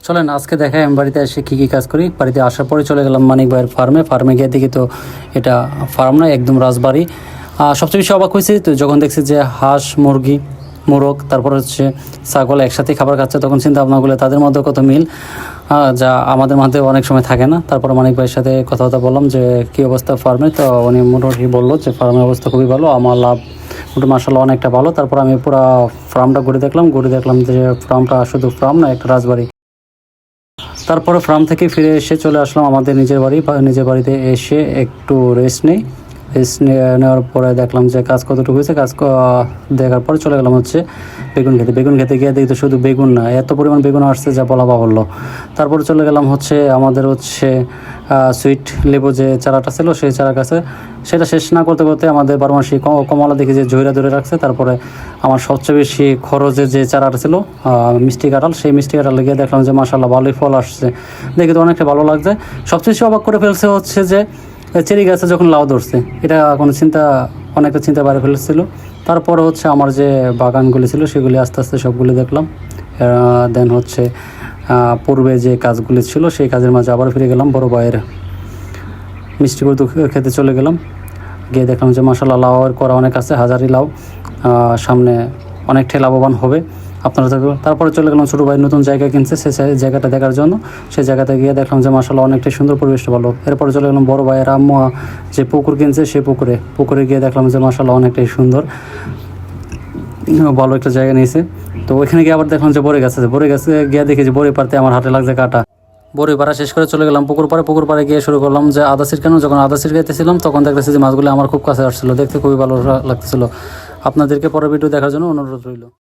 চলেন আজকে দেখাই আমি বাড়িতে এসে কী কী কাজ করি। বাড়িতে আসার পরে চলে গেলাম মানিক ভাইয়ের ফার্মে গিয়ে দেখি তো এটা ফার্ম নয়, একদম রাজবাড়ি। সবচেয়ে বেশি অবাক হয়েছে তো যখন দেখছি যে হাঁস, মুরগি, মোরগ, তারপর হচ্ছে ছাগল একসাথে খাবার খাচ্ছে, তখন চিন্তা ভাবনা করলে তাদের মধ্যে কত মিল, যা আমাদের মধ্যে অনেক সময় থাকে না। তারপর মানিক ভাইয়ের সাথে কথাবার্তা বললাম যে কী অবস্থা ফার্মে, তো উনি মোটামুটি বললো যে ফার্মের অবস্থা খুবই ভালো, আমার লাভ মোটামুটি মাসাল্লাহ অনেকটা ভালো। তারপর আমি পুরো ফার্মটা ঘুরে দেখলাম যে ফার্মটা শুধু ফার্ম না, একটা রাজবাড়ি। তারপরে ফার্ম থেকে ফিরে এসে চলে আসলাম আমাদের নিজের বাড়িতে এসে একটু রেস্ট নেওয়ার পরে দেখলাম যে কাজ কতটুকু হয়েছে। দেখার পরে চলে গেলাম হচ্ছে বেগুন খেতে গিয়ে দেখি তো শুধু বেগুন না, এত পরিমাণ বেগুন আসছে যা বলা বাহুল্য। তারপরে চলে গেলাম হচ্ছে আমাদের সুইট লেবু যে চারাটা ছিল সেই চারা কাছে, সেটা শেষ না করতে আমাদের বারমাসি কমলা দেখি যে ঝইরা ধরে রাখছে। তারপরে আমার সবচেয়ে বেশি খরচে যে চারাটা ছিল মিষ্টি কাঁঠাল, সেই মিষ্টি কাঁঠাল গিয়ে দেখলাম যে মাশাআল্লাহ ভালোই ফল আসছে, দেখে তো অনেকটা ভালো লাগছে। সবচেয়ে বেশি অবাক করে ফেলছে হচ্ছে যে চেরি গাছে যখন লাউ ধরছে, এটা অনেকটা চিন্তা বাইরে ফেলেছিল। তারপরে হচ্ছে আমার যে বাগানগুলি ছিল সেগুলি আস্তে আস্তে সবগুলি দেখলাম। দেন হচ্ছে পূর্বে যে কাজগুলি ছিল সেই কাজের মাঝে আবার ফিরে গেলাম, বড় ভাইয়ের মিষ্টি কদু খেতে চলে গেলাম। গিয়ে দেখলাম যে মাশাআল্লাহ লাউয়ের করা অনেক আছে, হাজারি লাউ, সামনে অনেকটাই লাভবান হবে আপনারা। তারপরে চলে গেলাম ছোটো ভাই নতুন জায়গা কিনছে, সেই জায়গাটা দেখার জন্য। সেই জায়গাতে গিয়ে দেখলাম যে মাশাআল্লাহ অনেকটাই সুন্দর, পরিবেশটা ভালো। এরপরে চলে গেলাম বড় ভাইয়ের আম্মু যে পুকুর কিনছে সেই পুকুরে গিয়ে দেখলাম যে মাশাআল্লাহ অনেকটাই সুন্দর, ভালো একটা জায়গা নিয়েছে। তো ওইখানে গিয়ে আবার দেখলাম যে বড়ি গাছে গিয়ে দেখি যে বড়ি পারতে আমার হাতে লাগছে কাটা। বড়ি পাড়া শেষ করে চলে গেলাম পুকুর পাড়ে গিয়ে শুরু করলাম যে আদা ছিটকানো। যখন আদা ছিটকাইতেছিলাম তখন দেখতেছি যে মাছগুলো আমার খুব কাছে আসছিলো, দেখতে খুবই ভালো লাগতেছিল। আপনাদেরকে পরের ভিডিও দেখার জন্য অনুরোধ রইল।